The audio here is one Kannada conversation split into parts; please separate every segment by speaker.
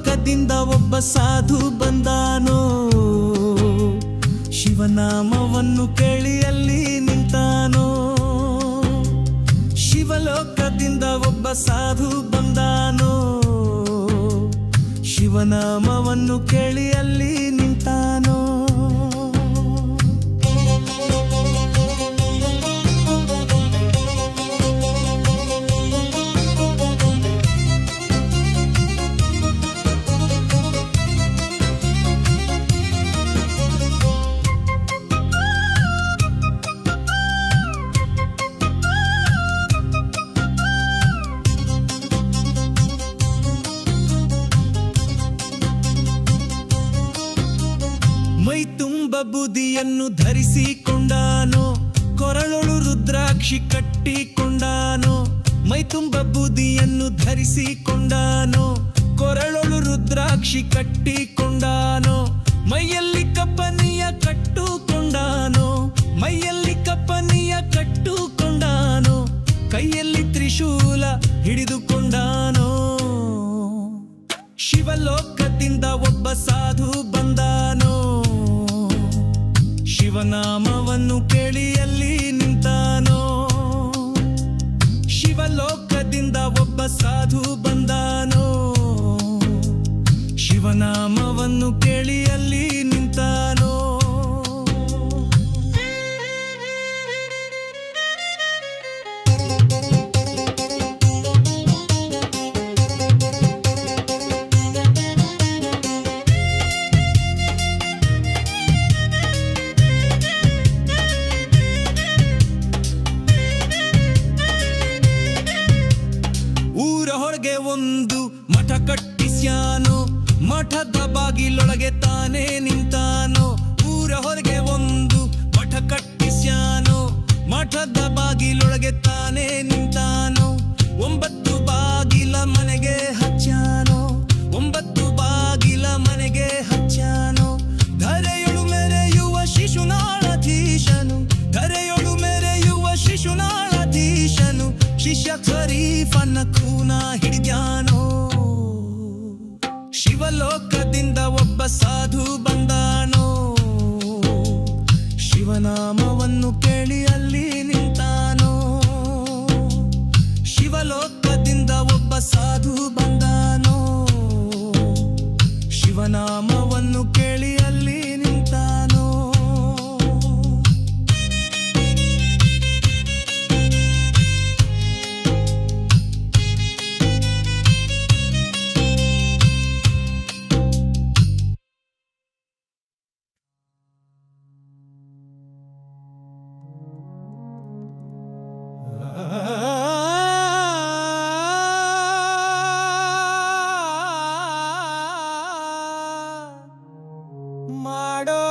Speaker 1: ಶಿವಲೋಕದಿಂದ ಒಬ್ಬ ಸಾಧು ಬಂದಾನೋ, ಶಿವನಾಮವನ್ನು ಕೇಳಿ ಅಲ್ಲಿ ನಿಂತಾನೋ. ಶಿವಲೋಕದಿಂದ ಒಬ್ಬ ಸಾಧು ಬಂದಾನೋ, ಶಿವನಾಮವನ್ನು ಕೇಳಿ ಅಲ್ಲಿ ನಿಂತಾನೋ. ಮೈ ತುಂಬ ಬುದಿಯನ್ನು ಧರಿಸಿಕೊಂಡಾನೋ, ಕೊರಳೊಳು ರುದ್ರಾಕ್ಷಿ ಕಟ್ಟಿಕೊಂಡಾನೋ. ಮೈ ತುಂಬ ಬುದಿಯನ್ನು ಧರಿಸಿಕೊಂಡಾನೋ, ಕೊರಳೊಳು ರುದ್ರಾಕ್ಷಿ ಕಟ್ಟಿಕೊಂಡಾನೋ. ಮೈಯಲ್ಲಿ ಕಪ್ಪನಿಯ ಕಟ್ಟುಕೊಂಡಾನೋ, ಮೈಯಲ್ಲಿ ಕಪ್ಪನಿಯ ಕಟ್ಟುಕೊಂಡಾನೋ. ಕೈಯಲ್ಲಿ ತ್ರಿಶೂಲ ಹಿಡಿದುಕೊಂಡಾನೋ. ಶಿವಲೋಕದಿಂದ ಒಬ್ಬ ಸಾಧು ಬಂದಾನೋ, ಶಿವನಾಮವನ್ನು ಕೇಳಿ ಅಲ್ಲಿ ನಿಂತಾನೋ. ಶಿವಲೋಕದಿಂದ ಒಬ್ಬ ಸಾಧು ಬಂದಾನೋ, ಶಿವನಾಮವನ್ನು ಕೇಳಿ ಅಲ್ಲಿ ನಿಂತಾನೋ. ಹೊರಗೆ ಒಂದು ಮಠ ಕಟ್ಟಿಸ್ಯಾನೋ, ಮಠದ ಬಾಗಿಲೊಳಗೆ ತಾನೇ ನಿಂತಾನೋ. ಊರ ಹೊರಗೆ ಒಂದು ಮಠ ಕಟ್ಟಿಸ್ಯಾನೋ, ಮಠದ ಬಾಗಿಲೊಳಗೆ ತಾನೇ ನಿಂತಾನೋ. 9 ಬಾಗಿಲ ಮನೆಗೆ ಹಚ್ಚಾನೋ, 9 ಬಾಗಿಲ ಮನೆಗೆ ಹಚ್ಚಾನೋ. ಧರೆಯೊಳು ಮೆರೆಯುವ ಶಿಶುನಾಳಧೀಶನು, ಧರೆಯೊಳು ಮೆರೆಯುವ ಶಿಶುನಾಳಧೀಶನು. ಶಿಷ್ಯ ಖರೀಫನ ಖೂನ ಹಿಡಿದ್ಯಾನೋ. ಶಿವಲೋಕದಿಂದ ಒಬ್ಬ ಸಾಧು ಬಂದಾನೋ, ಶಿವನಾಮವನ್ನು ಕೇಳಿ ಅಲ್ಲಿ ನಿಂತಾನೋ. ಶಿವಲೋಕದಿಂದ ಒಬ್ಬ ಸಾಧು ಬಂದಾನೋ, ಶಿವನಾಮವನ್ನು ಕೇಳಿ ಅಲ್ಲಿ ನಿಂತಾನೋ. ಮಾಡೋ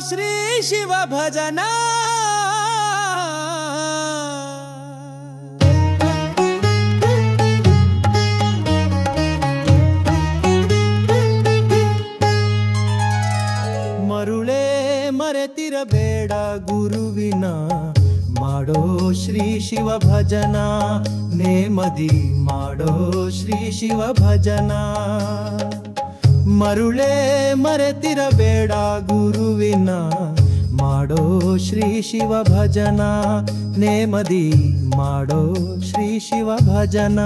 Speaker 1: ಶ್ರೀ ಶಿವ ಭಜನ, ಮರುಳೇ ಮರೆತಿರಬೇಡ ಗುರುವಿನ. ಮಾಡೋ ಶ್ರೀ ಶಿವ ಭಜನ, ನೇಮದಿ ಮಾಡೋ ಶ್ರೀ ಶಿವ ಭಜನ. ಮರುಳೇ ಮರೆತಿರಬೇಡ ಗುರುವಿನ, ಮಾಡೋ ಶ್ರೀ ಶಿವ ಭಜನ. ನೇಮದಿ ಮಾಡೋ ಶ್ರೀ ಶಿವ ಭಜನ.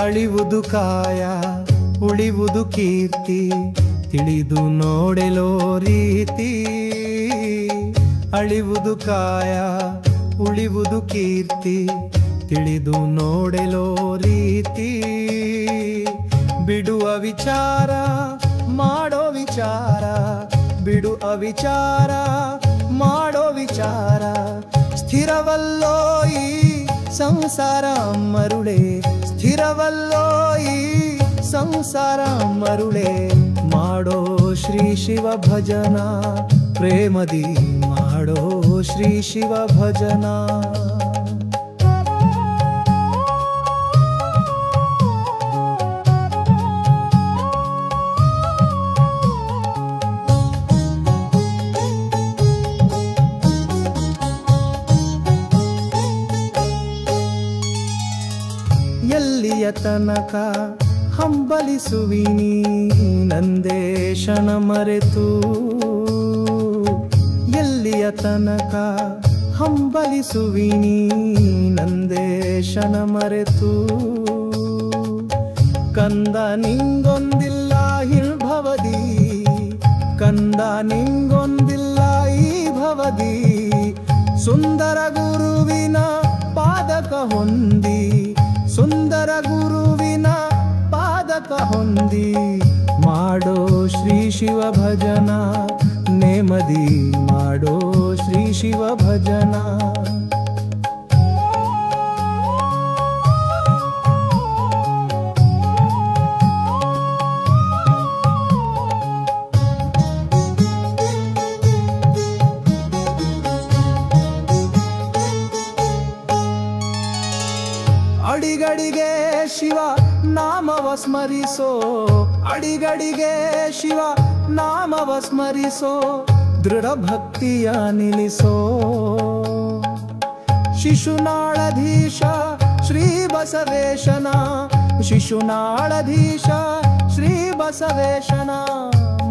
Speaker 1: ಅಳಿವುದು ಕಾಯ ಉಳಿವುದು ಕೀರ್ತಿ, ತಿಳಿದು ನೋಡೆಲೋ ರೀತಿ. ಅಳಿವುದು ಕಾಯ ಉಳಿವುದು ಕೀರ್ತಿ, ತಿಳಿದು ನೋಡೆಲೋ ರೀತಿ. ಬಿಡುವ ವಿಚಾರ ಮಾಡೋ ವಿಚಾರ, ಬಿಡು ಅವಿಚಾರ ಮಾಡೋ ವಿಚಾರ. ಸ್ಥಿರವಲ್ಲೋ ಈ ಸಂಸಾರ ಮರುಳೇ, ಸ್ಥಿರವಲ್ಲೋ ಈ ಸಂಸಾರ ಮರುಳೇ. ಮಾಡೋ ಶ್ರೀ ಶಿವ ಭಜನ, ಪ್ರೇಮದಿ ಮಾಡೋ ಶ್ರೀ ಶಿವ ಭಜನ. ತನಕ ಹಂಬಲಿಸುವಿನಿ ನಂದೇಶನ ಮರೆತು ಎಲ್ಲಿಯ ತನಕ ಹಂಬಲಿಸುವಿನಿ ನಂದೇಶನ ಮರೆತು ಕಂದ ನಿಂಗೊಂದಿಲ್ಲ ಹಿಳ್ಭವದಿ ಕಂದ ನಿಂಗೊಂದಿಲ್ಲ ಈ ಭವದಿ ಸುಂದರ ಗುರುವಿನ ಪಾದಕ ಹೊಂದಿ ಸುಂದರ ಗುರುವಿನ ಪಾದಕ ಹೊಂದಿ ಮಾಡೋ ಶ್ರೀ ಶಿವ ಭಜನ ನೇಮದಿ ಮಾಡೋ ಶ್ರೀ ಶಿವ ಭಜನ ಅಡಿಗಡಿಗೆ ಶಿವ ನಾಮವ ಸ್ಮರಿಸೋ ಅಡಿಗಡಿಗೆ ಶಿವ ನಾಮವ ಸ್ಮರಿಸೋ ದೃಢ ಭಕ್ತಿಯ ನಿಲ್ಲಿಸೋ ಶಿಶುನಾಳಧೀಶ ಶ್ರೀ ಬಸವೇಶನ ಶಿಶುನಾಳಧೀಶ ಶ್ರೀ ಬಸವೇಶನ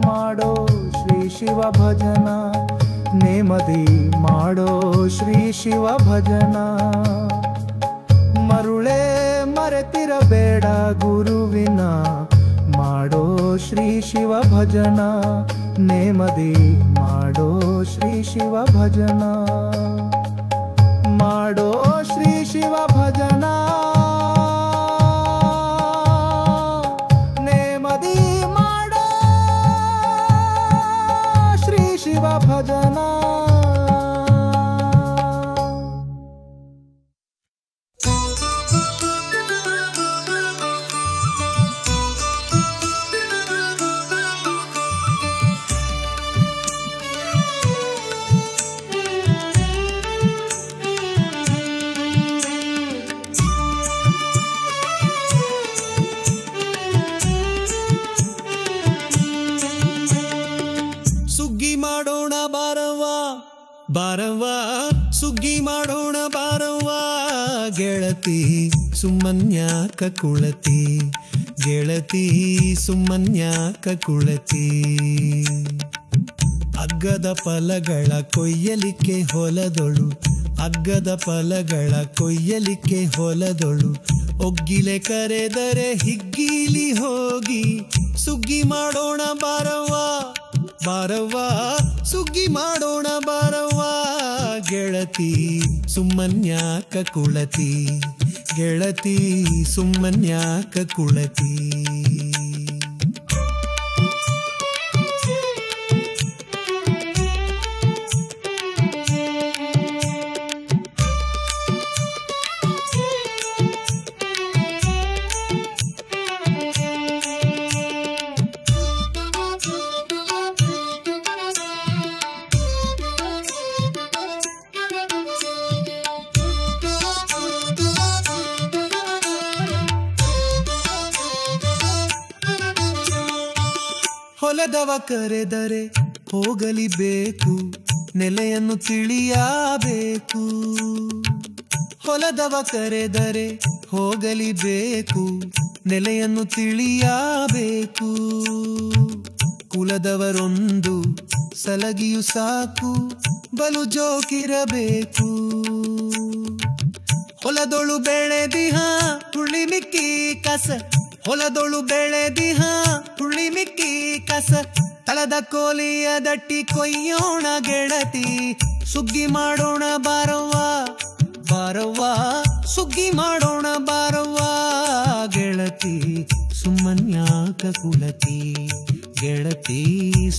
Speaker 1: ಮಾಡೋ ಶ್ರೀ ಶಿವ ಭಜನ ನೇಮದಿ ಮಾಡೋ ಶ್ರೀ ಶಿವ ಭಜನ ಮರುಳೇ ಮರೆತಿರಬೇಡ ಗುರುವಿನ ಮಾಡೋ ಶ್ರೀ ಶಿವ ಭಜನ ನೇಮದಿ ಮಾಡೋ ಶ್ರೀ ಶಿವ ಭಜನ ಮಾಡೋ ಶ್ರೀ ಶಿವ ಭಜನ ನೇಮದಿ ಮಾಡೋ ಶ್ರೀ ಶಿವ ಭಜನ ಬಾರವ್ವ ಸುಗ್ಗಿ ಮಾಡೋಣ ಬಾರವ್ವ ಗೆಳತಿ ಸುಮ್ಮನ್ಯಾಕ ಕುಳತಿ ಗೆಳತಿ ಸುಮ್ಮನ್ಯಾಕ ಕುಳತಿ ಅಗ್ಗದ ಫಲಗಳ ಕೊಯ್ಯಲಿಕ್ಕೆ ಹೊಲದೊಳು ಅಗ್ಗದ ಫಲಗಳ ಕೊಯ್ಯಲಿಕ್ಕೆ ಹೊಲದೊಳು ಒಗ್ಗಿಲೆ ಕರೆದರೆ ಹಿಗ್ಗಿಲಿ ಹೋಗಿ ಸುಗ್ಗಿ ಮಾಡೋಣ ಬಾರವ್ವ ಬಾರವ್ವ ಸುಗ್ಗಿ ಮಾಡೋಣ ಬಾರವ್ವ ಗೆಳತಿ ಸುಮ್ಮನ್ಯಾಕ ಕುಳತಿ ಗೆಳತಿ ಸುಮ್ಮನ್ಯಾಕ ಕುಳತಿ ಹೊಲದವ ಕರೆದರೆ ಹೋಗಲಿಬೇಕು ನೆಲೆಯನ್ನು ತಿಳಿಯಬೇಕು ಹೊಲದವ ಕರೆದರೆ ಹೋಗಲಿಬೇಕು ನೆಲೆಯನ್ನು ತಿಳಿಯಬೇಕು ಕುಲದವರೊಂದು ಸಲಗಿಯು ಸಾಕು ಬಲು ಜೋಕಿರಬೇಕು ಹೊಲದೊಳು ಬೆಳೆದಿಹ ಹುಳಿ ಮಿಕ್ಕಿ ಕಸ ಹೊಲದೊಳು ಬೆಳೆದಿಹ ಹುಳಿ ಮಿಕ್ಕಿ ಕಸ ತಳದ ಕೋಲಿಯ ದಟ್ಟಿ ಕೊಯ್ಯೋಣ ಗೆಳತಿ ಸುಗ್ಗಿ ಮಾಡೋಣ ಬಾರವ್ವ ಬಾರವ್ವ ಸುಗ್ಗಿ ಮಾಡೋಣ ಬಾರವ್ವ ಗೆಳತಿ ಸುಮ್ಮನ್ಯಾಕ ಕುಳತಿ ಗೆಳತಿ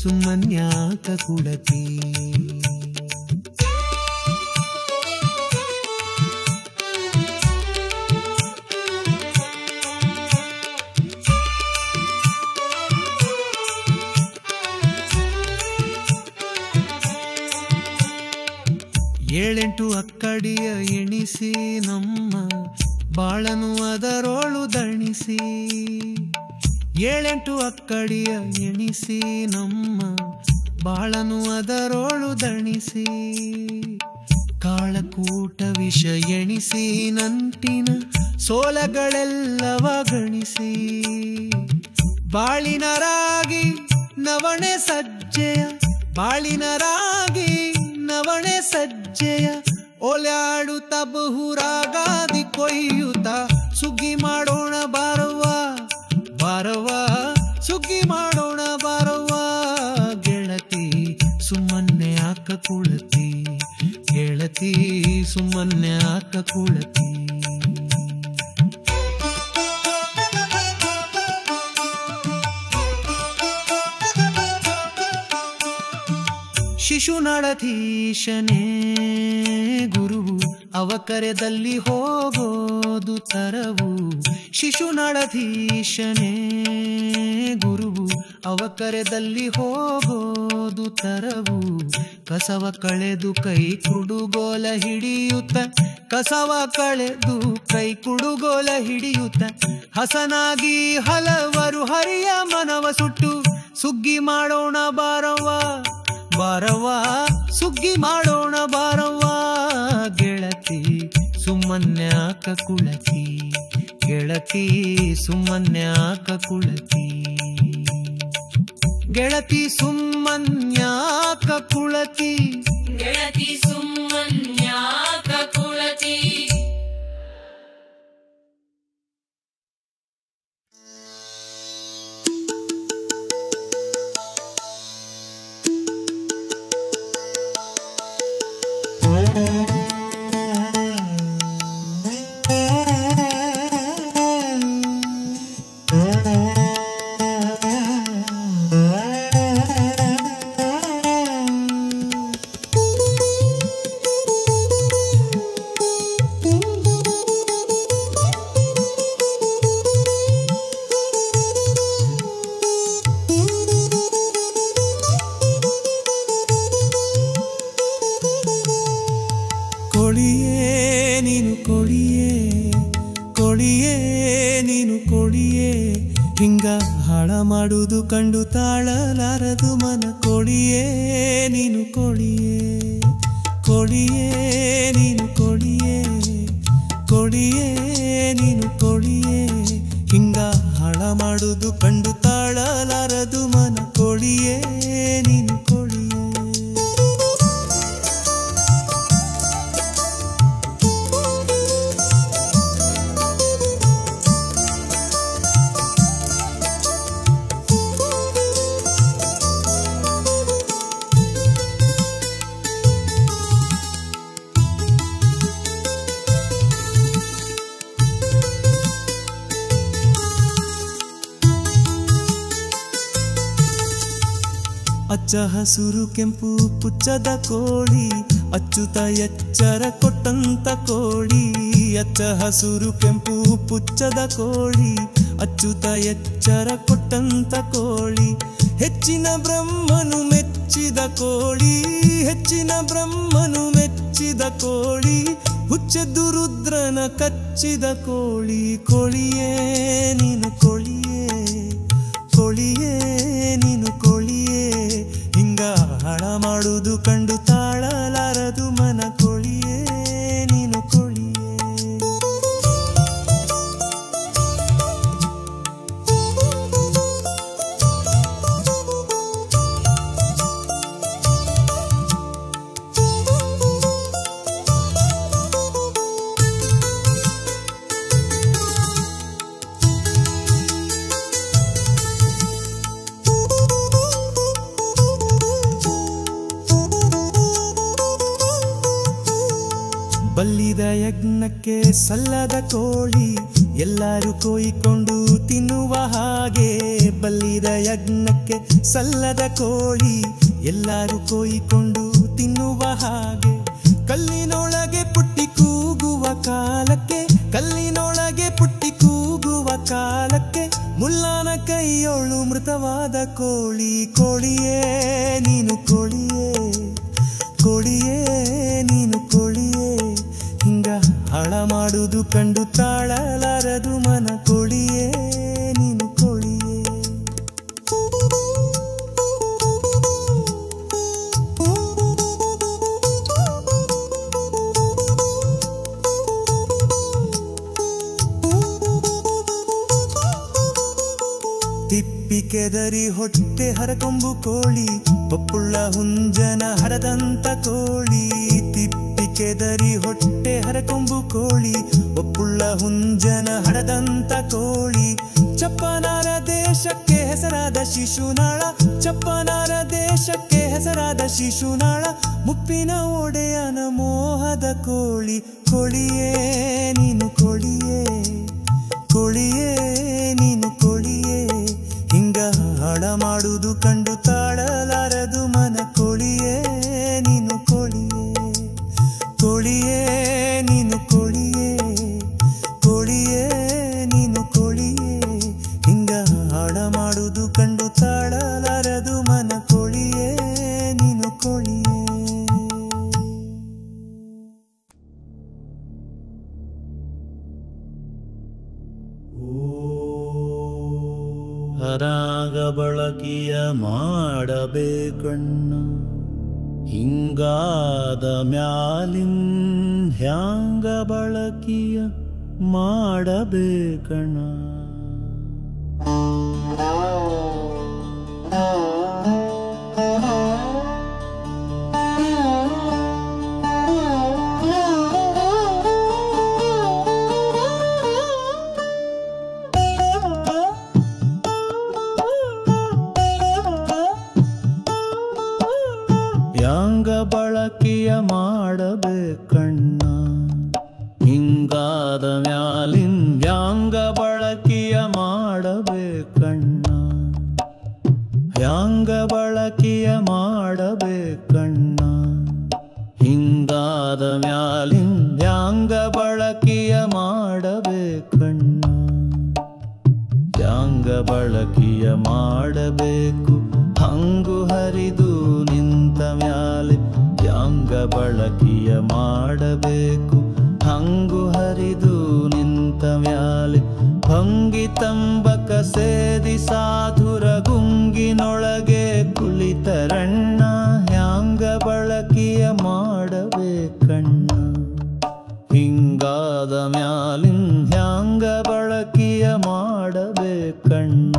Speaker 1: ಸುಮ್ಮನ್ಯಾಕ ಕುಳತಿ ಏಳೆಂಟು ಅಕ್ಕಡಿಯ ಎಣಿಸಿ ನಮ್ಮ ಬಾಳನು ಅದರೋಳು ದಣಿಸಿ ಏಳೆಂಟು ಅಕ್ಕಡಿಯ ಎಣಿಸಿ ನಮ್ಮ ಬಾಳನು ಅದರೋಳು ದಣಿಸಿ ಕಾಳಕೂಟ ವಿಷ ಎಣಿಸಿ ನಂಟಿನ ಸೋಲಗಳೆಲ್ಲವ ಗಣಿಸಿ ಬಾಳಿನ ರಾಗಿ ನವಣೆ ಸಜ್ಜೆಯ ಬಾಳಿನ ರಾಗಿ ನವಣೆ ಸಜ್ಜೆಯ ಓಲಾಡುತ್ತ ಬಹುರಾಗಾದಿ ಕೊಯ್ಯುತ್ತ ಸುಗ್ಗಿ ಮಾಡೋಣ ಬಾರವ್ವ ಬಾರವ್ವ ಸುಗ್ಗಿ ಮಾಡೋಣ ಬಾರವ್ವ ಗೆಳತಿ ಸುಮ್ಮನೆ ಆಕ ಕುಳತಿ ಗೆಳತಿ ಸುಮ್ಮನೆ ಆಕ ಕುಳತಿ ಶಿಶುನಾಳಧೀಶನೇ ಗುರುವು ಅವ ಕರೆದಲ್ಲಿ ಹೋಗೋದು ತರವು ಶಿಶುನಾಳಧೀಶನೇ ಗುರುವು ಅವ ಕರೆದಲ್ಲಿ ಹೋಗೋದು ತರವು ಕಸವ ಕಳೆದು ಕೈ ಕುಡುಗೋಲ ಹಿಡಿಯುತ್ತ ಕಸವ ಕಳೆದು ಕೈ ಕುಡುಗೋಲ ಹಿಡಿಯುತ್ತ ಹಸನಾಗಿ ಹಲವರು ಹರಿಯ ಮನವ ಸುಟ್ಟು ಸುಗ್ಗಿ ಮಾಡೋಣ ಬಾರವ್ವ ಬಾರವ್ವ ಸುಗ್ಗಿ ಮಾಡೋಣ ಬಾರವ್ವ ಗೆಳತಿ ಸುಮ್ಮನೆ ಆಕ ಕುಳತಿ ಗೆಳತಿ ಸುಮ್ಮನೆ ಆಕ ಕುಳತಿ ಗೆಳತಿ ಸುಮ್ಮನ್ಯಾಕ ಕುಳತಿ
Speaker 2: ಗೆಳತಿ ಸುಮ್ಮನ್ಯಾಕ ಕುಳತಿ
Speaker 1: ಮಾಡುವುದು ಕಂಡು ತಾಳಲಾರದು ಮನ ಕೊಡಿಯೇ ನೀನು ಕೊಡಿಯೇ ಕೊಡಿಯೇ ನೀನು ಕೊಡಿಯೇ ಕೊಡಿಯೇ ನೀನು ಕೊಡಿಯೇ ಹಿಂಗ ಹಾಳ ಮಾಡುವುದು ಕಂಡು ತಾಳಲಾರದು ಮನ ಕೊಡಿಯೇ ನೀನು ಕೊಡಿಯೇ ಅಚ್ಚ ಹಸುರು ಕೆಂಪು ಪುಚ್ಚದ ಕೋಳಿ ಅಚ್ಚುತ ಎಚ್ಚರ ಕೊಟ್ಟಂತ ಕೋಳಿ ಅಚ್ಚ ಹಸುರು ಕೆಂಪು ಪುಚ್ಚದ ಕೋಳಿ ಅಚ್ಚುತ ಎಚ್ಚರ ಕೊಟ್ಟಂತ ಕೋಳಿ ಹೆಚ್ಚಿನ ಬ್ರಹ್ಮನು ಮೆಚ್ಚಿದ ಕೋಳಿ ಹೆಚ್ಚಿನ ಬ್ರಹ್ಮನು ಮೆಚ್ಚಿದ ಕೋಳಿ ಹುಚ್ಚೆದ್ದು ರುದ್ರನ ಕಚ್ಚಿದ ಕೋಳಿ ಕೋಳಿಯೇ ನೀನು ಕೋಳಿಯೇ ಕೋಳಿಯೇ ನೀನು ಕೋಳಿಯೇ ಹಿಂಗ ಹಾಳ ಮಾಡುವುದು ಕಂಡು ತಾಳಲಾರದು ಮನ ಕೋಳಿಯೇ ನೀನು ಕೋಳಿಯೇ ಬಲ್ಲಿದ ಯಜ್ಞಕ್ಕೆ ಸಲ್ಲದ ಕೋಳಿ ಎಲ್ಲರೂ ಕೊಯ್ಕೊಂಡು ತಿನ್ನುವ ಹಾಗೆ ಬಲ್ಲಿದ ಯಜ್ಞಕ್ಕೆ ಸಲ್ಲದ ಕೋಳಿ ಎಲ್ಲರೂ ಕೊಯ್ಕೊಂಡು ತಿನ್ನುವ ಹಾಗೆ ಕಲ್ಲಿನೊಳಗೆ ಪುಟ್ಟಿ ಕೂಗುವ ಕಾಲಕ್ಕೆ ಕಲ್ಲಿನೊಳಗೆ ಪುಟ್ಟಿ ಕೂಗುವ ಕಾಲಕ್ಕೆ ಮುಳ್ಳನ ಕೈಯೋಳು ಮೃತವಾದ ಕೋಳಿ ಕೋಳಿಯೇ ನೀನು ಕೋಳಿಯೇ ಕೋಳಿಯೇ ನೀನು ಕೋಳಿಯೇ ಹಿಂಗ ಹಾಳ ಮಾಡುವುದು ಕಂಡು ತಾಳಲಾರದು ಮನ ಕೋಳಿಯೇ ನೀನು ಕೋಳಿಯೇ ತಿಪ್ಪಿ ಕೆದರಿ ಹೊಟ್ಟೆ ಹರಕೊಂಬು ಕೋಳಿ ಪಪ್ಪುಳ್ಳ ಹುಂಜನ ಹರದಂತ ಕೋಳಿ. ತಿಪ್ಪಿ ಕೆದರಿ ಹೊಟ್ಟೆ ಹರಕೊಂಬು ಕೋಳಿ ಪಪ್ಪುಳ್ಳ ಹುಂಜನ ಹರದಂತ ಕೋಳಿ. ಚಪ್ಪನಾರ ದೇಶಕ್ಕೆ ಹೆಸರಾದ ಶಿಶುನಾಳ, ಚಪ್ಪನಾರ ದೇಶಕ್ಕೆ ಹೆಸರಾದ ಶಿಶುನಾಳ. ಮುಪ್ಪಿನ ಒಡೆಯನ ಮೋಹದ ಕೋಳಿ. ಕೋಳಿಯೇ ನೀನು ಕೋಳಿಯೇ, ಕೋಳಿಯೇ ನೀನು ಕೋಳಿಯೇ. ಹಿಂಗ ಹಾಳ ಮಾಡುವುದು ಕಂಡು ತಾಳಲಾರದು ಮನ. ಕೋಳಿಯೇ ನೀನು ಕೋಳಿಯೇ, ಕೋಳಿಯೇ ನೀನು ಕೋಳಿಯೇ, ಕೋಳಿಯೇ ನೀನು ಕೋಳಿಯೇ. ಹಿಂಗ ಹಾಳ ಮಾಡುವುದು ಕಂಡು ತಾಳಲಾರದು ಮನ. ಕೋಳಿಯೇ ನೀನು ಕೋಳಿಯೇ.
Speaker 3: ಹರಾಗ ಬಳಕೆಯ ಮಾಡಬೇಕಣ್ಣ, ಹಿಂಗಾದ ಮ್ಯಾಲಿನ್ ಹ್ಯಾಂಗ ಬಳಕೆಯ ಮಾಡಬೇಕಣ್ಣ. ಹ್ಯಾಂಗ ಬಳಕೆಯ ಮಾಡಬೇಕಣ್ಣ, ಹಿಂಗಾದ ಮ್ಯಾಲಿನ್ ಹ್ಯಾಂಗ ಬಳಕೆಯ ಮಾಡಬೇಕಣ್ಣ. ಹ್ಯಾಂಗ ಬಳಕೆಯ ಮಾಡಬೇಕಣ್ಣ, ಹಿಂಗಾದ ಮ್ಯಾಲಿನ್ ಹ್ಯಾಂಗ ಬಳಕೆಯ ಮಾಡಬೇಕಣ್ಣ. ಹ್ಯಾಂಗ ಬಳಕೆಯ ಮಾಡಬೇಕು ಹಂಗು ಹರಿದು ನಿಂತ ಮ್ಯಾಲೆ. ಹ್ಯಾಂಗ ಬಳಕೆಯ ಮಾಡಬೇಕು ಹಂಗು ಹರಿದು ನಿಂತ ಮ್ಯಾಲೆ. ಭಂಗಿ ತಂಬಕ ಸೇದಿ ಸಾಧುರ ಗುಂಗಿನೊಳಗೆ ಕುಳಿತರಣ್ಣ. ಹ್ಯಾಂಗ ಬಳಕೆಯ ಮಾಡಬೇಕಣ್ಣ, ಹಿಂಗಾದ ಮ್ಯಾಲಿನ್ ಹ್ಯಾಂಗ ಬಳಕೆಯ ಮಾಡಬೇಕಣ್ಣ.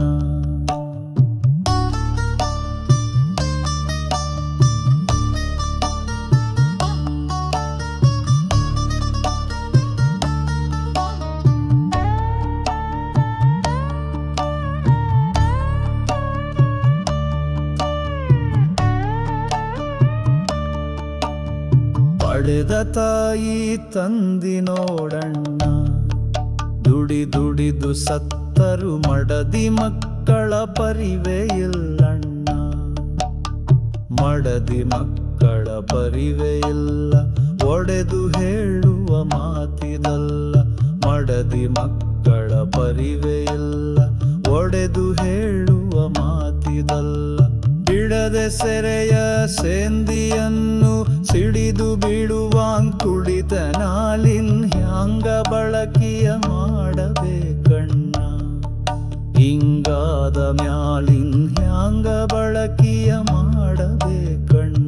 Speaker 3: ಪಡೆದ ತಾಯಿ ತಂದಿ ನೋಡಣ್ಣ, ದುಡಿ ದುಡಿದು ಸತ್ತರು ಮಡದಿ ಮಕ್ಕಳ ಪರಿವೆ ಇಲ್ಲಣ್ಣ. ಮಡದಿ ಮಕ್ಕಳ ಪರಿವೆ ಇಲ್ಲ ಒಡೆದು ಹೇಳುವ ಮಾತಿದಲ್ಲ. ಮಡದಿ ಮಕ್ಕಳ ಪರಿವೆ ಇಲ್ಲ ಒಡೆದು ಹೇಳುವ ಮಾತಿದಲ್ಲ. ಬಿಡದೆ ಸೆರೆಯ ಸೇಂದಿಯನ್ನು ಸಿಡಿದು ಬಿಡುವಾಂಗ್ ಕುಡಿತ ನಾಲಿನ್ ಹ್ಯಾಂಗ ಬಳಕೆಯ ಮಾಡಬೇಕಣ್ಣ. ಹಿಂಗಾದ ಮ್ಯಾಲಿನ್ ಹ್ಯಾಂಗ ಬಳಕೆಯ ಮಾಡಬೇಕಣ್ಣ.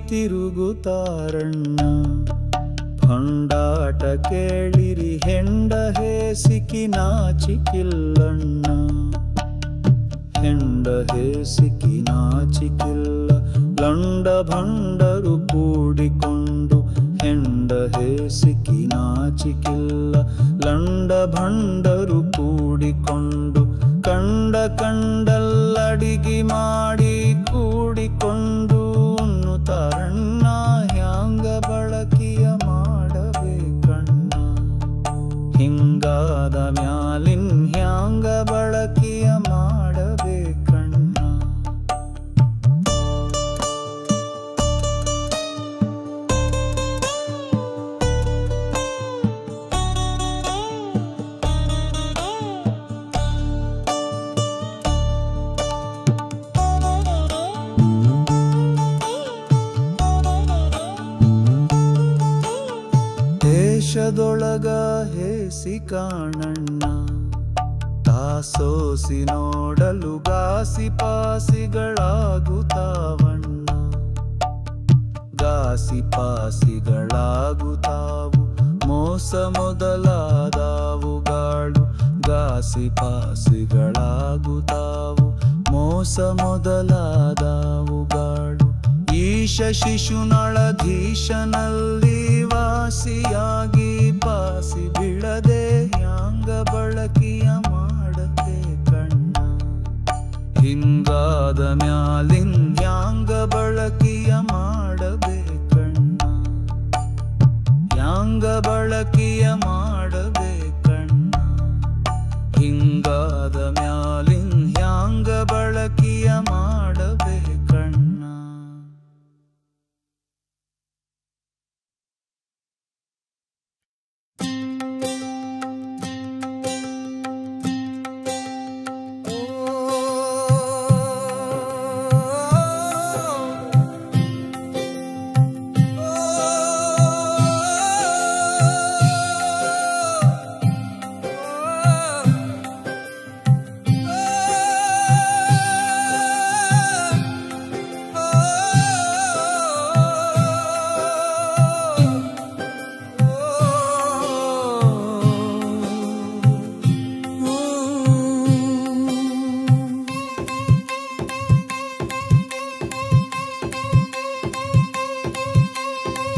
Speaker 3: ತಿರುಗುತ್ತಾರಣ್ಣ, ಭಂಡಾಟ ಕೇಳಿರಿ ಹೆಂಡ ಹೇಸಿಕಿ ನಾಚಿಕಿಲ್ಲಣ್ಣ. ಹೆಂಡ ಹೇಸಿಕಿ ನಾಚಿಕಿಲ್ಲ ಲಂಡ ಭಂಡರು ಕೂಡಿಕೊಂಡು. ಹೆಂಡ ಹೇಸಿಕಿ ನಾಚಿಕಿಲ್ಲ ಲಂಡ ಭಂಡರು ಕೂಡಿಕೊಂಡು. ಕಂಡ ಕಂಡಲ್ಲಡಿಗೆ ಮಾಡಿ ಕೂಡಿಕೊಂಡು ಉಣ್ಣುತ್ತಾರಣ್ಣ. ಹ್ಯಾಂಗ ಬಳಕೆಯ ಮಾಡಬೇಕಣ್ಣ, ಹಿಂಗಾದ ಮ್ಯಾಲಿನ್ ಹ್ಯಾಂಗ ಬಳಕೆಯ ಮಾಡಬೇಕಣ್ಣ. ವೇಷದೊಳಗ ಹೇಸಿ ಕಾಣಣ್ಣ ತಾಸೋಸಿ ನೋಡಲು ಗಾಸಿ ಪಾಸಿಗಳಾಗುತ್ತಾವಣ್ಣ ಗಾಸಿ ಪಾಸಿಗಳಾಗುತ್ತಾವು ಮೋಸ ಮೊದಲಾದವುಗಳು ಗಾಸಿ ಪಾಸಿಗಳಾಗುತ್ತಾವು ಮೋಸ ಮೊದಲಾದವುಗಳು ಈಶ ಶಿಶುನಳಧೀಶನಲ್ಲಿ ವಾಸಿಯಾಗಿ ಪಾಸಿ ಬಿಡದೆ ಯಾಂಗ ಬಳಕೆಯ ಮಾಡತೆ ಕಣ್ಣ ಹಿಂಗಾದ ಮ್ಯಾಲಿನ್ ಯಾಂಗ ಬಳಕೆಯ ಮಾಡಬೇಕಣ್ಣ ಯಾಂಗ ಬಳಕೆಯ ಮಾಡಬೇಕಣ್ಣ ಹಿಂಗಾದ ಮ್ಯಾಲಿನ್ ಯಾಂಗ ಬಳಕೆಯ ಮಾಡಬೇಕಣ್ಣ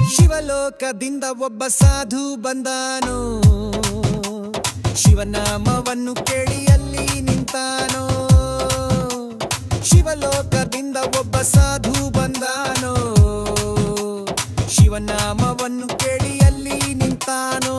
Speaker 1: ಶಿವಲೋಕದಿಂದ ಒಬ್ಬ ಸಾಧು ಬಂದಾನೋ ಶಿವನಾಮವನ್ನು ಕೇಳಿ ಅಲ್ಲಿ ನಿಂತಾನೋ ಶಿವಲೋಕದಿಂದ ಒಬ್ಬ ಸಾಧು ಬಂದಾನೋ ಶಿವನಾಮವನ್ನು ಕೇಳಿ ಅಲ್ಲಿ ನಿಂತಾನೋ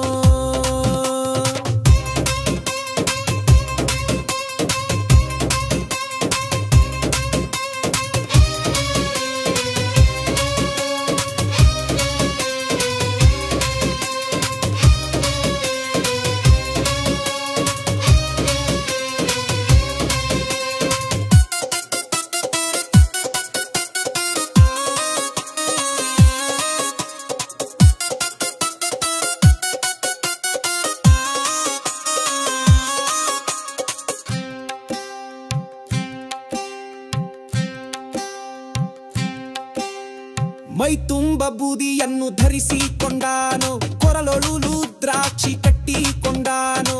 Speaker 1: ಮೈ ತುಂಬ ಬೂದಿಯನ್ನು ಧರಿಸಿಕೊಂಡಾನೋ ಕೊರಳೊಳು ರುದ್ರಾಕ್ಷಿ ಕಟ್ಟಿಕೊಂಡಾನೋ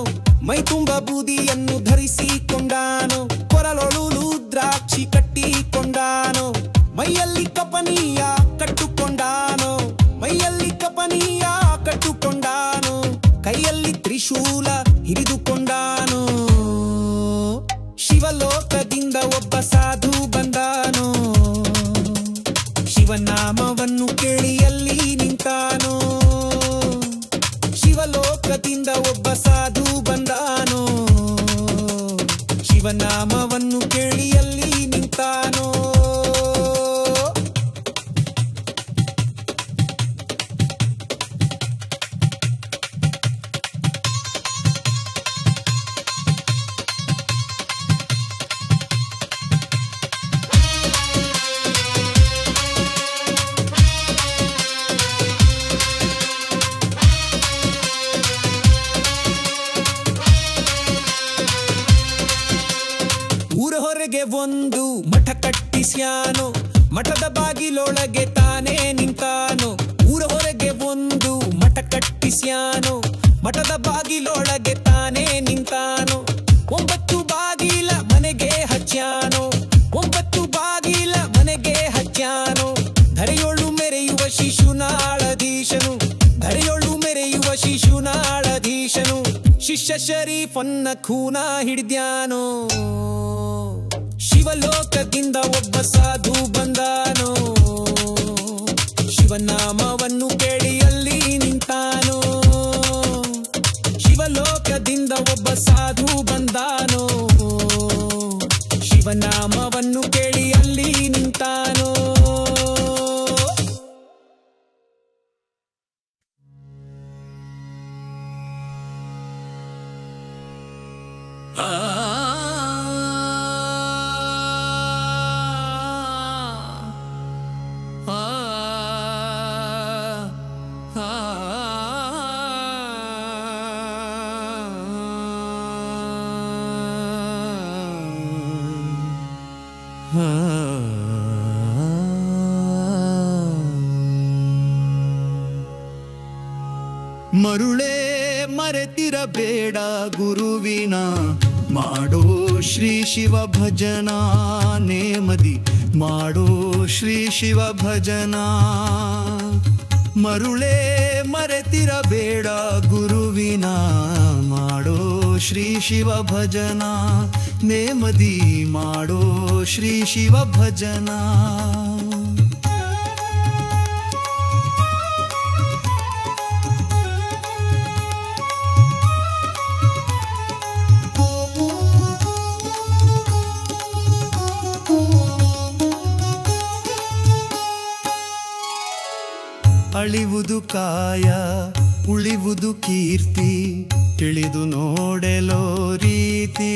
Speaker 1: ಮೈ ತುಂಬ ಬೂದಿಯನ್ನು ಧರಿಸಿಕೊಂಡಾನೋ ಕೊರಳೊಳು ರುದ್ರಾಕ್ಷಿ ಕಟ್ಟಿಕೊಂಡಾನೋ ಮೈಯಲ್ಲಿ ಕಪನಿಯ ಕಟ್ಟುಕೊಂಡಾನೋ ಮೈಯಲ್ಲಿ ಕಪನಿಯ ಕಟ್ಟುಕೊಂಡಾನೋ ಕೈಯಲ್ಲಿ ತ್ರಿಶೂಲ ಹಿಡಿದುಕೊಂಡಾನೋ ಶಿವಲೋಕದಿಂದ ಒಬ್ಬ ಸಾಧು ಬಂದಾನೋ ಶಿವನಾಮವನ್ನು ಕೇಳಿ ಅಲ್ಲಿ ನಿಂತಾನೋ ಶಿವಲೋಕದಿಂದ ಒಬ್ಬ ಸಾಧು ಬಂದಾನೋ ಶಿವನಾಮವನ್ನು ಕೇಳಿ ಅಲ್ಲಿ ನಿಂತಾನೋ ಹೊರಗೆ ಒಂದು ಮಠ ಕಟ್ಟಿಸ್ಯಾನೋ ಮಠದ ಬಾಗಿಲೊಳಗೆ ತಾನೇ ನಿಂತಾನೋ ಊರ ಹೊರಗೆ ಒಂದು ಮಠ ಕಟ್ಟಿಸ್ಯಾನೋ ಮಠದ ಬಾಗಿಲೊಳಗೆ ತಾನೇ ನಿಂತಾನೋ 9 ಬಾಗಿಲ ಮನೆಗೆ ಹಚ್ಚಾನೋ 9 ಬಾಗಿಲ ಮನೆಗೆ ಹಚ್ಚಾನೋ ಧರೆಯೊಳು ಮೆರೆಯುವ ಶಿಶುನಾಳಧೀಶನು ಧರೆಯೊಳು ಮೆರೆಯುವ ಶಿಶುನಾಳಧೀಶನು ಶಿಷ್ಯ ಶರೀಫನ್ನ ಖೂನ ಹಿಡಿದ್ಯಾನೋ ಶಿವಲೋಕದಿಂದ ಒಬ್ಬ ಸಾಧು ಬಂದಾನೋ ಶಿವನಾಮವನ್ನು ಕೇಳಿ ಅಲ್ಲಿ ನಿಂತಾನೋ ಶಿವಲೋಕದಿಂದ ಒಬ್ಬ ಸಾಧು ಬಂದಾನೋ ಶಿವನಾಮವನ್ನು ಕೇಳಿ ಅಲ್ಲಿ ನಿಂತಾನೋ
Speaker 3: ಮರುಳೇ ಮರೆತಿರಬೇಡ ಗುರುವಿನ ಮಾಡೋ ಶ್ರೀ ಶಿವ ಭಜನ ನೇಮದಿ ಮಾಡೋ ಶ್ರೀ ಶಿವ ಭಜನ ಮರುಳೇ ಮರೆತಿರಬೇಡ ಗುರುವಿನ ಮಾಡೋ ಶ್ರೀ ಶಿವ ಭಜನ ನೇಮದಿ ಮಾಡೋ ಶ್ರೀ ಶಿವ ಭಜನ ಅಳಿವುದು ಕಾಯ ಉಳಿವುದು ಕೀರ್ತಿ ತಿಳಿದು ನೋಡೆಲೋ ರೀತಿ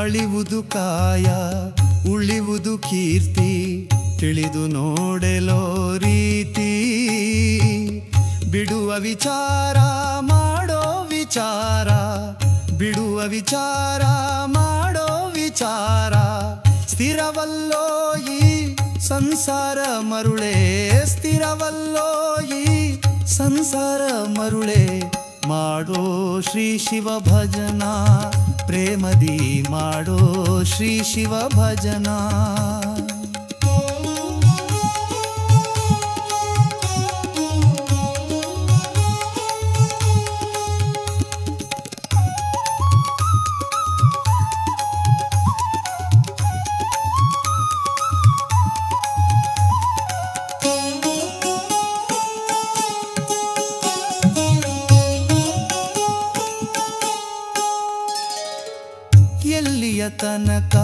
Speaker 3: ಅಳಿವುದು ಕಾಯ ಉಳಿವುದು ಕೀರ್ತಿ ತಿಳಿದು ನೋಡೆಲೋ ರೀತಿ ಬಿಡುವ ವಿಚಾರ ಮಾಡೋ ವಿಚಾರ ಬಿಡುವ ವಿಚಾರ ಮಾಡೋ ವಿಚಾರ ಸ್ಥಿರವಲ್ಲೋ ಈ ಸಂಸಾರ ಮರುಳೇ ಸ್ಥಿರವಲ್ಲೋ ಈ ಸಂಸಾರ ಮರುಳೇ ಮಾಡೋ ಶ್ರೀ ಶಿವ ಭಜನ ಪ್ರೇಮದಿ ಮಾಡೋ ಶ್ರೀ ಶಿವ ಭಜನ ಎಲ್ಲಿಯ ತನಕ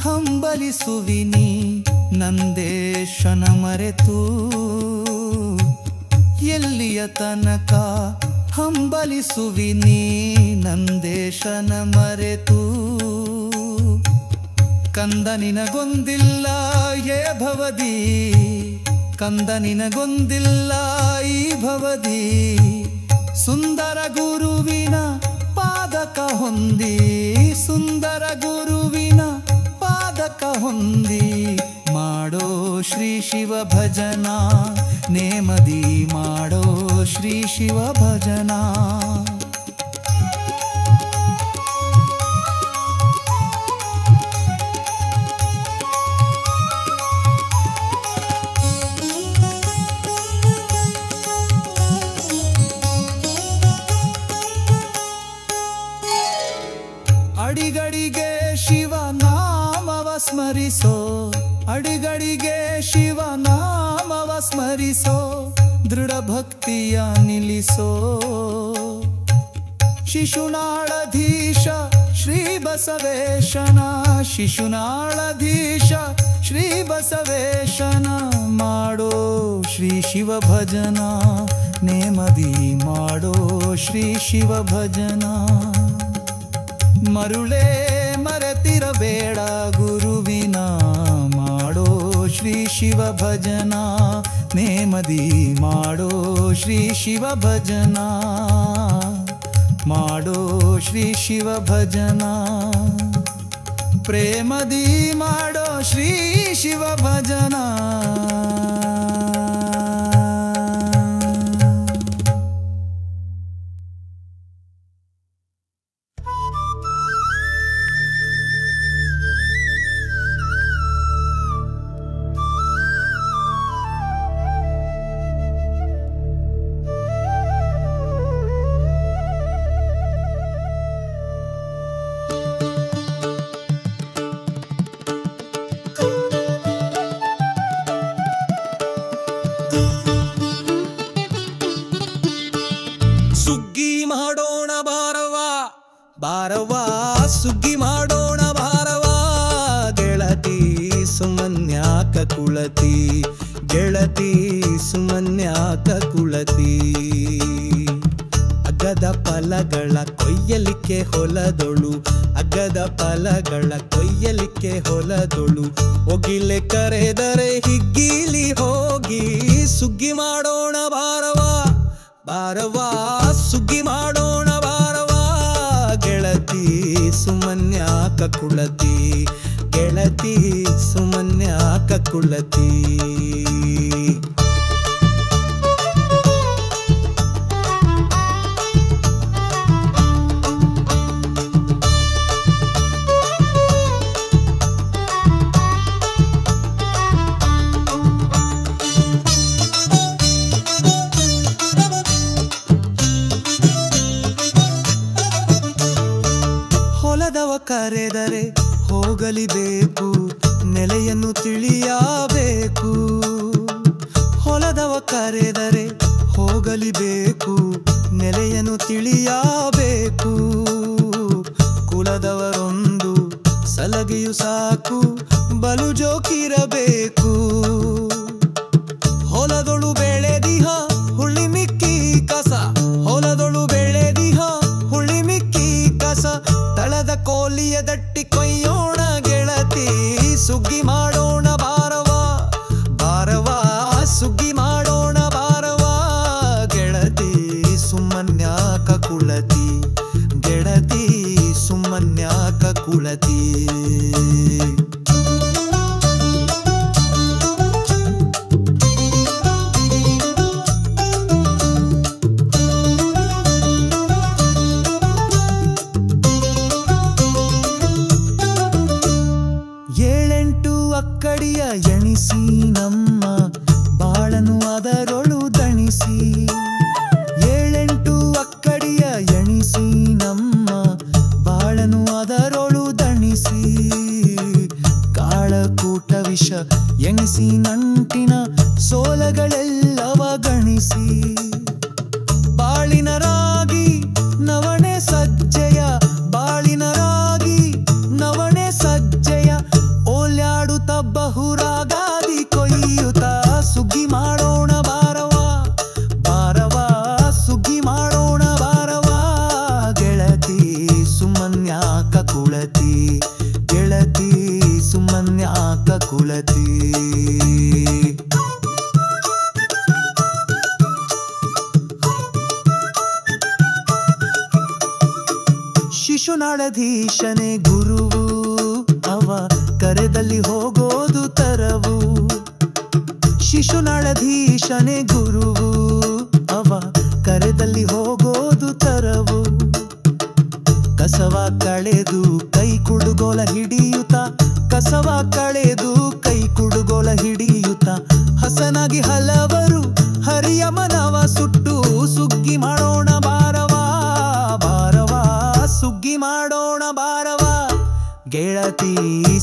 Speaker 3: ಹಂಬಲಿಸುವಿನಿ ನಂದೇಶನ ಮರೆತು ಎಲ್ಲಿಯ ತನಕ ಹಂಬಲಿಸುವಿನಿ ನಂದೇಶನ ಮರೆತು ಕಂದ ನಿನಗೊಂದಿಲ್ಲ ಏ ಭವದಿ ಕಂದ ನಿನಗೊಂದಿಲ್ಲ ಈ ಭವದಿ ಸುಂದರ ಗುರುವಿನ ಪಾದಕ ಹೊಂದಿ ಸುಂದರ ಗುರುವಿನ ಪಾದಕ ಹೊಂದಿ ಮಾಡೋ ಶ್ರೀ ಶಿವ ಭಜನ ನೇಮದಿ ಮಾಡೋ ಶ್ರೀ ಶಿವ ಭಜನ ಅಡಿಗಡಿಗೆ ಶಿವ ನಾಮವ ಸ್ಮರಿಸೋ ಅಡಿಗಡಿಗೆ ಶಿವ ನಾಮವ ಸ್ಮರಿಸೋ ದೃಢ ಭಕ್ತಿಯ ನಿಲ್ಲಿಸೋ ಶಿಶುನಾಳಧೀಶ ಶ್ರೀ ಬಸವೇಶನ ಶಿಶುನಾಳಧೀಶ ಶ್ರೀ ಬಸವೇಶನ ಮಾಡೋ ಶ್ರೀ ಶಿವ ಭಜನ ನೇಮದಿ ಮಾಡೋ ಶ್ರೀ ಶಿವ ಭಜನ ಮರುಳೇ ಮರೆತಿರಬೇಡ ಗುರುವಿನ ಮಾಡೋ ಶ್ರೀ ಶಿವ ಭಜನ ನೇಮದಿ ಮಾಡೋ ಶ್ರೀ ಶಿವ ಭಜನ ಮಾಡೋ ಶ್ರೀ ಶಿವ ಭಜನ ಪ್ರೇಮದಿ ಮಾಡೋ ಶ್ರೀ ಶಿವ ಭಜನ ಬಾರವಾ ಸುಗ್ಗಿ ಮಾಡೋಣ ಬಾರವಾ ಗೆಳತಿ ಸುಮನ್ಯಾಕ ಕುಳತಿ ಗೆಳತಿ ಸುಮನ್ಯಾಕ ಕುಳತಿ ಅಗ್ಗದ ಫಲಗಳ ಕೊಯ್ಯಲಿಕ್ಕೆ ಹೊಲದೊಳು ಅಗ್ಗದ ಫಲಗಳ ಕೊಯ್ಯಲಿಕ್ಕೆ ಹೊಲದೊಳು ಒಗಿಲೆ ಕರೆದರೆ ಹಿಗ್ಗಿಲಿ ಹೋಗಿ ಸುಗ್ಗಿ ಮಾಡೋಣ ಬಾರವಾ ಬಾರವಾ ಸುಗ್ಗಿ ಮಾಡೋಣ ಬಾರವಾ ಗೆಳತಿ ಸುಮನ್ಯಾಕ ಕುಳತಿ ಗೆಳತಿ ಸುಮನ್ಯಾಕ ಕುಳತಿ ಕರೆದರೆ ಹೋಗಲಿಬೇಕು, ನೆಲೆಯನ್ನು ತಿಳಿಯಬೇಕು. ಹೊಲದವ ಕರೆದರೆ ಹೋಗಲಿಬೇಕು, ನೆಲೆಯನ್ನು ತಿಳಿಯಬೇಕು. ಕುಲದವರೊಂದು ಸಲಗೆಯು ಸಾಕು, ಬಲು ಜೋಕಿರಬೇಕು. ಹೊಲದೊಳು ಬೆಳೆದಿಹ ಹುಳ್ಳಿ ಮಿಕ್ಕಿ ಕಸ, ಹೊಲದೊಳು ಬೆಳೆದಿಹ ಹುಳ್ಳಿ ಮಿಕ್ಕಿ ಕಸ. ತಳದ ಕೋಲಿಯ ದಟ್ಟಿ ಕೊಯ್ಯೋಣ ಗೆಳತಿ, ಸುಗ್ಗಿ ಮಾಡೋಣ ಬಾರವಾ ಬಾರವಾ, ಸುಗ್ಗಿ ಮಾಡೋಣ ಬಾರವಾ. ಗೆಳತಿ ಸುಮ್ಮನ್ಯಾಕ ಕುಳತಿ, ಗೆಳತಿ ಸುಮ್ಮನ್ಯಾಕ ಕುಳತಿ. ಅಕ್ಕಡಿಯ ಎಣಿಸಿ ನಮ್ಮ ಬಾಳನು ಅದರೊಳು ದಣಿಸಿ. 7-8 ಅಕ್ಕಡಿಯ ಎಣಿಸಿ ನಮ್ಮ ಬಾಳನು ಅದರೊಳು ದಣಿಸಿ. ಕಾಳಕೂಟ ವಿಷ ಎಣಿಸಿ ನಂಟಿನ ಸೋಲಗಳೆಲ್ಲವ ಗಣಿಸಿ. ಬಾಳಿನ ರಾಗಿ ನವಣೆ ಸಜ್ಜೆಯ, ಬಾಳಿನ ರಾಗಿ ನವಣೆ ಸಜ್ಜೆಯ ಓಲ್ಯಾಡುತ್ತ ಬಹುರಾಗಾದಿ ಕೊಯ್ಯುತ್ತ. ಸುಗ್ಗಿ ಮಾಡೋಣ ಬಾರವಾ ಬಾರವಾ, ಸುಗ್ಗಿ ಮಾಡೋಣ ಬಾರವಾ. ಗೆಳತಿ ಸುಮ್ಮನ್ಯಾಕ ಕುಳತಿ, ಗೆಳತಿ ಸುಮ್ಮನ್ಯಾಕ ಕುಳತಿ. ಶಿಶುನಾಳಧೀಶನೇ ಗುರುವು, ಅವ ಕರೆದಲ್ಲಿ ಹೋಗೋದು ತರವು. ಶಿಶುನಾಳಧೀಶನೇ ಗುರುವು, ಅವ ಕರೆದಲ್ಲಿ ಹೋಗೋದು ತರವು. ಕಸವ ಕಳೆದು ಕೈ ಕುಡುಗೋಲ ಹಿಡಿಯುತ್ತ, ಕಸವ ಕಳೆದು ಕೈ ಕುಡುಗೋಲ ಹಿಡಿಯುತ್ತ. ಹಸನಾಗಿ ಹಲವರು ಹರಿಯ ಮನವ ಸುಟ್ಟು. ಸುಗ್ಗಿ ಮಾಡೋಣ ಬಾರವಾ ಬಾರವಾ, ಸುಗ್ಗಿ ಮಾಡೋಣ ಬಾರವಾ. ಗೆಳತಿ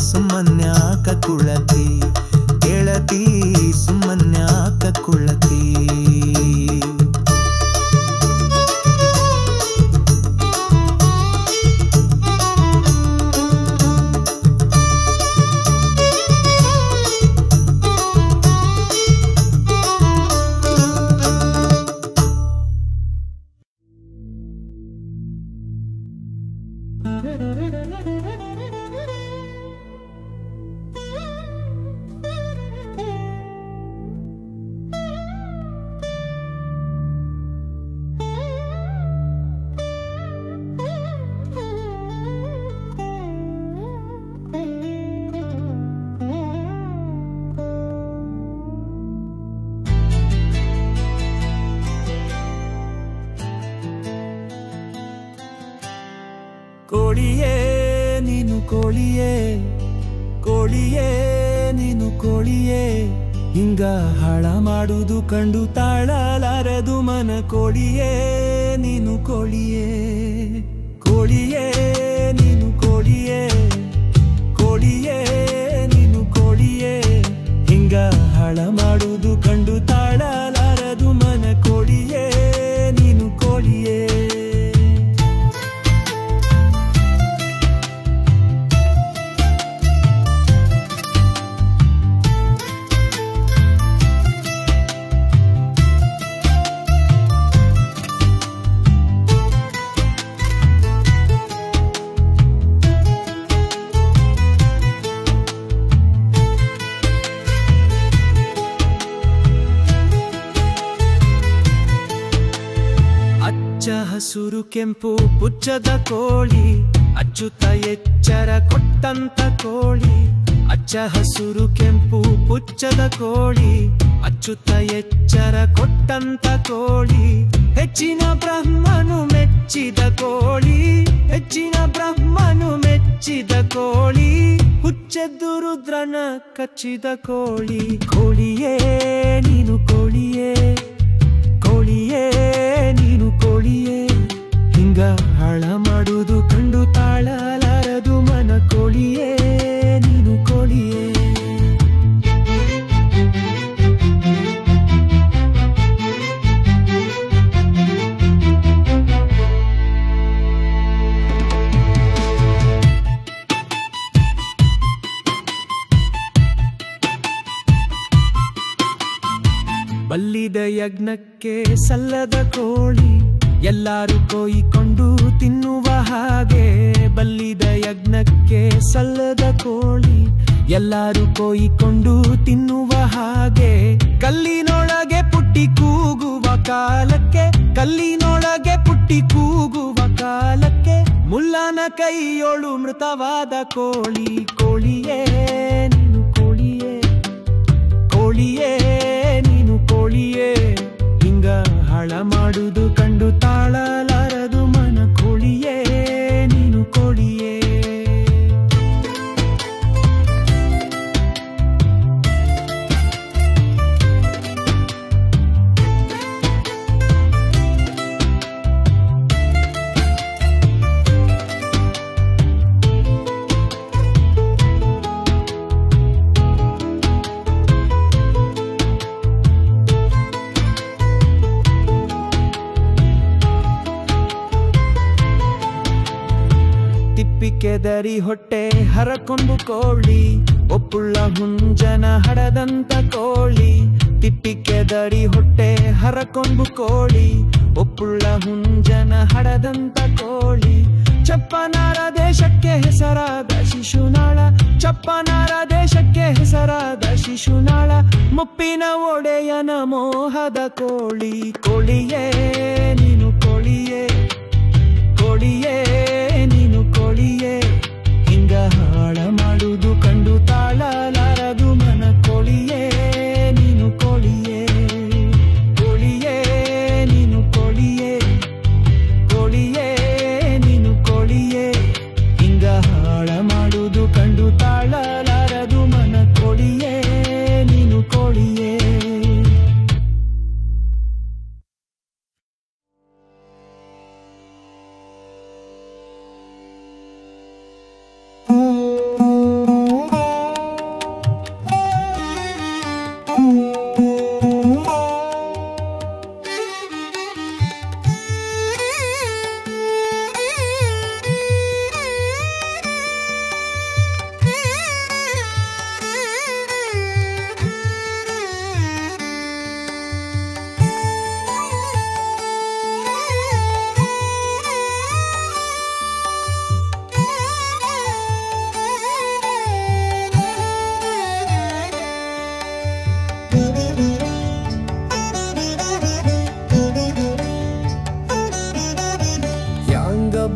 Speaker 3: ಸುಮ್ಮನ್ಯಾಕ ಕುಳತಿ, ಗೆಳತಿ ಸುಮ್ಮನ್ಯಾಕ ಕುಳತಿ. ಕೋಳಿಯೇ ನೀನು ಕೋಳಿಯೇ, ಕೋಳಿಯೇ ನೀನು ಕೋಳಿಯೇ. ಹಿಂಗ ಹಾಳ ಮಾಡುವುದು ಕಂಡು ತಾಳಲಾರದು ಮನ. ಕೋಳಿಯೇ ನೀನು ಕೋಳಿಯೇ, ಕೋಳಿಯೇ ನೀನು ಕೋಳಿಯೇ, ಕೋಳಿಯೇ ನೀನು ಕೋಳಿಯೇ. ಹಿಂಗ ಹಾಳ ಮಾಡುವುದು ಕಂಡು ತಾಳಲಾರದು ಮನ. ಕೋಳಿಯೇ ನೀನು ಕೋಳಿಯೇ. ಹಸುರು ಕೆಂಪು ಪುಚ್ಚದ ಕೋಳಿ, ಅಚ್ಚುತ್ತ ಎಚ್ಚರ ಕೊಟ್ಟಂತ ಕೋಳಿ. ಅಚ್ಚ ಹಸುರು ಕೆಂಪು ಪುಚ್ಚದ ಕೋಳಿ, ಅಚ್ಚುತ್ತ ಎಚ್ಚರ ಕೊಟ್ಟಂತ ಕೋಳಿ. ಹೆಚ್ಚಿನ ಬ್ರಹ್ಮನು ಮೆಚ್ಚಿದ ಕೋಳಿ, ಹೆಚ್ಚಿನ ಬ್ರಹ್ಮನು ಮೆಚ್ಚಿದ ಕೋಳಿ. ಹುಚ್ಚೆದ್ದು ರುದ್ರನ ಕಚ್ಚಿದ ಕೋಳಿ. ಕೋಳಿಯೇ ನೀನು ಕೋಳಿಯೇ, ಕೋಳಿಯೇ ನೀನು ಕೋಳಿಯೇ. ಹಿಂಗ ಹಾಳ ಮಾಡುವುದು ಕಂಡು ತಾಳಲಾರದು ಮನ.
Speaker 1: ಬಲ್ಲಿದ ಯಜ್ಞಕ್ಕೆ ಸಲ್ಲದ ಕೋಳಿ ಎಲ್ಲರೂ ಕೊಯ್ಕೊಂಡು ತಿನ್ನುವ ಹಾಗೆ. ಬಲ್ಲಿದ ಯಜ್ಞಕ್ಕೆ ಸಲ್ಲದ ಕೋಳಿ ಎಲ್ಲರೂ ಕೊಯ್ಕೊಂಡು ತಿನ್ನುವ ಹಾಗೆ. ಕಲ್ಲಿನೊಳಗೆ ಪುಟ್ಟಿ ಕೂಗುವ ಕಾಲಕ್ಕೆ, ಕಲ್ಲಿನೊಳಗೆ ಪುಟ್ಟಿ ಕೂಗುವ ಕಾಲಕ್ಕೆ, ಮುಲ್ಲನ ಕೈಯೊಳು ಮೃತವಾದ ಕೋಳಿ. ಕೋಳಿಯೇ ನೀನು ಕೋಳಿಯೇ, ಕೋಳಿಯೇ ನೀನು ಕೋಳಿಯೇ, ಹಿಂಗ ಹಾಳ ಮಾಡುದು ಕಂಡು ತಾಳಲಾರದು ಮನ. ಕೋಳಿಯೇ ನೀನು ಕೋಳಿಯೇ. ಕೆದರಿ ಹೊಟ್ಟೆ ಹರಕೊಂಬು ಕೋಳಿ, ಒಪ್ಪುಳ್ಳ ಹುಂಜನ ಹಡದಂತ ಕೋಳಿ. ತಿಪ್ಪಿ ಕೆದರಿ ಹೊಟ್ಟೆ ಹರಕೊಂಬು ಕೋಳಿ, ಒಪ್ಪುಳ್ಳ ಹುಂಜನ ಹಡದಂತ ಕೋಳಿ. ಚಪ್ಪನಾರ ದೇಶಕ್ಕೆ ಹೆಸರಾದ ಶಿಶುನಾಳ, ಚಪ್ಪನಾರ ದೇಶಕ್ಕೆ ಹೆಸರಾದ ಶಿಶುನಾಳ. ಮುಪ್ಪಿನ ಒಡೆಯನ ಮೋಹದ ಕೋಳಿ. ಕೋಳಿಯೇ ನೀನು ಕೋಳಿಯೇ, ಕೋಳಿಯೇ ನೀನು ಕೋಳಿಯೇ, ಹಿಂಗ ಹಾಳ ಮಾಡುದು ಕಂಡು ತಾಳಲಾರದು ಮನ. ಕೋಳಿಯೇ ನೀನು ಕೋಳಿಯೇ, ಕೋಳಿಯೇ ನೀನು ಕೋಳಿಯೇ, ಕೋಳಿಯೇ ನೀನು ಕೋಳಿಯೇ, ಹಿಂಗ ಹಾಳ ಮಾಡುದು ಕಂಡು ತಾಳಲಾರದು ಮನ. ಕೋಳಿಯೇ ನೀನು ಕೋಳಿಯೇ.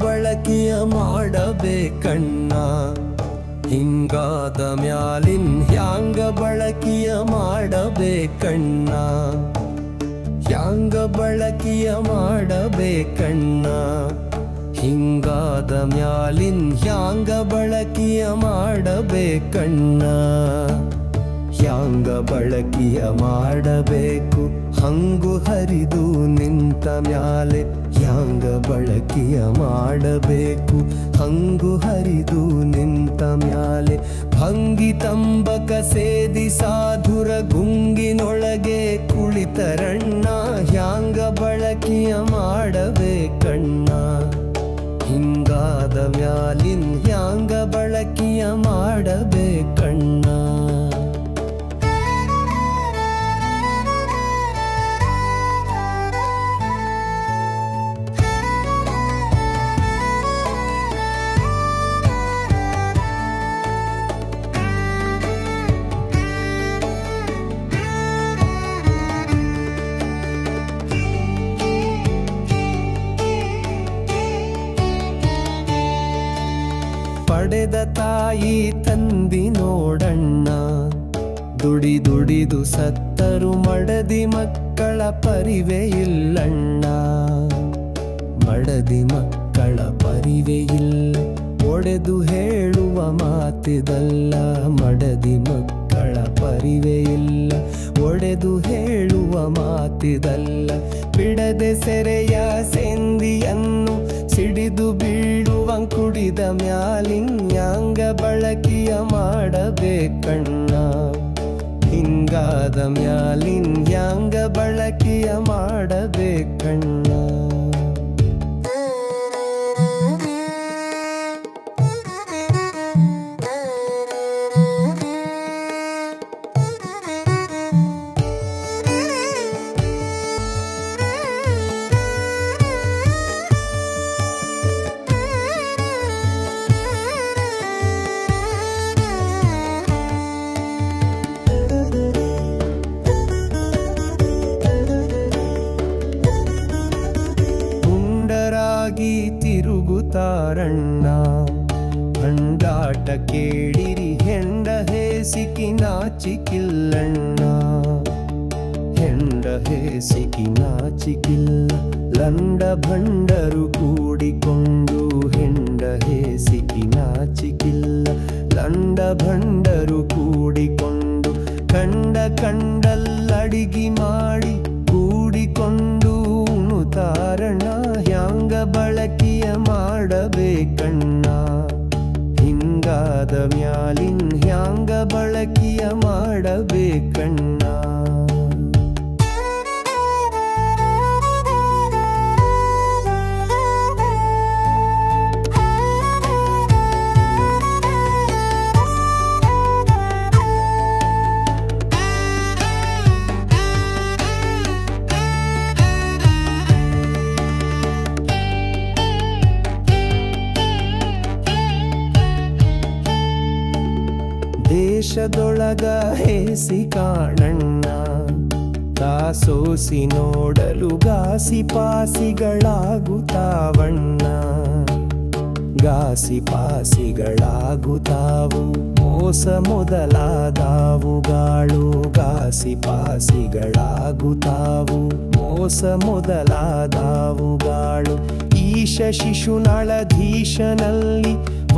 Speaker 1: ಬಳಕೆಯ ಮಾಡಬೇಕಣ್ಣ, ಹಿಂಗಾದ ಮ್ಯಾಲಿನ್ ಹ್ಯಾಂಗ ಬಳಕೆಯ ಮಾಡಬೇಕಣ್ಣ, ಹ್ಯಾಂಗ ಬಳಕೆಯ ಮಾಡಬೇಕಣ್ಣ, ಹಿಂಗಾದ ಮ್ಯಾಲಿನ್ ಹ್ಯಾಂಗ ಬಳಕೆಯ ಮಾಡಬೇಕಣ್ಣ. ಹ್ಯಾಂಗ ಬಳಕೆಯ ಮಾಡಬೇಕು ಹಂಗು ಹರಿದು ನಿಂತ ಮ್ಯಾಲೆ, ಹ್ಯಾಂಗ ಬಳಕೆಯ ಮಾಡಬೇಕು ಹಂಗು ಹರಿದು ನಿಂತ ಮ್ಯಾಲೆ. ಭಂಗಿ ತಂಬಕ ಸೇದಿ ಸಾಧುರ ಗುಂಗಿನೊಳಗೆ ಕುಳಿತರಣ್ಣ, ಹ್ಯಾಂಗ ಬಳಕೆಯ ಮಾಡಬೇಕಣ್ಣ. ಹಿಂಗಾದ ಮ್ಯಾಲಿನ್ ಹ್ಯಾಂಗ ಬಳಕೆಯ ಮಾಡಬೇಕಣ್ಣ. ಪಡೆದ ತಾಯಿ ತಂದಿ ನೋಡಣ್ಣ, ದುಡಿ ದುಡಿದು ಸತ್ತರು ಮಡದಿ ಮಕ್ಕಳ ಪರಿವೆ ಇಲ್ಲಣ್ಣ. ಮಡದಿ ಮಕ್ಕಳ ಪರಿವೆ ಇಲ್ಲ, ಒಡೆದು ಹೇಳುವ ಮಾತಿದಲ್ಲ. ಮಡದಿ ಮಕ್ಕಳ ಪರಿವೆ ಇಲ್ಲ, ಒಡೆದು ಹೇಳುವ ಮಾತಿದಲ್ಲ. ಬಿಡದೆ ಸೆರೆಯ ಸೆಂದಿಯನ್ನು ಸಿಡಿದು ಬೀಳುವ ಕುಡಿದ ಮ್ಯಾಲಿನ್ ಹ್ಯಾಂಗ ಬಳಕೆಯ ಮಾಡಬೇಕಣ್ಣ. ಹಿಂಗಾದ ಮ್ಯಾಲಿನ್ ಹ್ಯಾಂಗ ಬಳಕೆಯ ಮಾಡಬೇಕಣ್ಣ. ಕೇಳಿರಿ ಹೆಂಡ ಹೇಸಿಕಿ ನಾಚಿಕಿಲ್ಲಣ್ಣ ಹೆಂಡ ಹೇಸಿಕಿ ನಾಚಿಕಿಲ್ಲ ಲಂಡ ಭಂಡರು ಕೂಡಿಕೊಂಡು ಹೆಂಡ ಹೇಸಿಕಿ ನಾಚಿಕಿಲ್ಲ ಲಂಡ ಭಂಡರು ಕೂಡಿಕೊಂಡು ಕಂಡ ಕಂಡಲ್ಲಡಿಗಿ ಮಾಡಿ ಕೂಡಿಕೊಂಡು ಉಣುತಾರಣ ಹ್ಯಾಂಗ ಬಳಕೆಯ ಮಾಡಬೇಕಣ್ಣ ಹಿಂಗಾದ ಮ್ಯಾಲಿನ್ ಹ್ಯಾಂಗ ಬಳಕೆಯ ಮಾಡಬೇಕಣ್ಣ ದೇಶದೊಳಗ ಹೇಸಿ ಕಾಣಣ್ಣ ತಾಸೋಸಿ ನೋಡಲು ಗಾಸಿ ಪಾಸಿಗಳಾಗುತ್ತಾವಣ್ಣ ಗಾಸಿ ಪಾಸಿಗಳಾಗುತ್ತಾವು ಮೋಸ ಮೊದಲಾದಾವುಗಳು ಗಾಸಿ ಪಾಸಿಗಳಾಗುತ್ತಾವು ಮೋಸ ಮೊದಲಾದಾವುಗಳು ಈಶ ಶಿಶುನಾಳಧೀಶನಲ್ಲಿ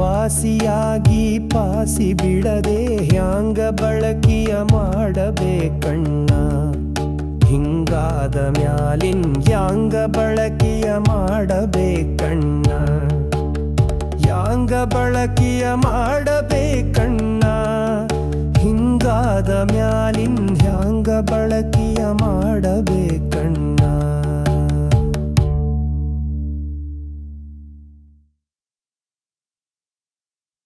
Speaker 1: ವಾಸಿಯಾಗಿ ಪಾಸಿ ಬಿಡದೆ ಹ್ಯಾಂಗ ಬಳಕೆಯ ಮಾಡಬೇಕಣ್ಣ ಹಿಂಗಾದ ಮ್ಯಾಲಿನ್ ಹ್ಯಾಂಗ ಬಳಕೆಯ ಮಾಡಬೇಕಣ್ಣ ಹ್ಯಾಂಗ ಬಳಕೆಯ ಮಾಡಬೇಕಣ್ಣ ಹಿಂಗಾದ ಮ್ಯಾಲಿನ್ ಹ್ಯಾಂಗ ಬಳಕೆ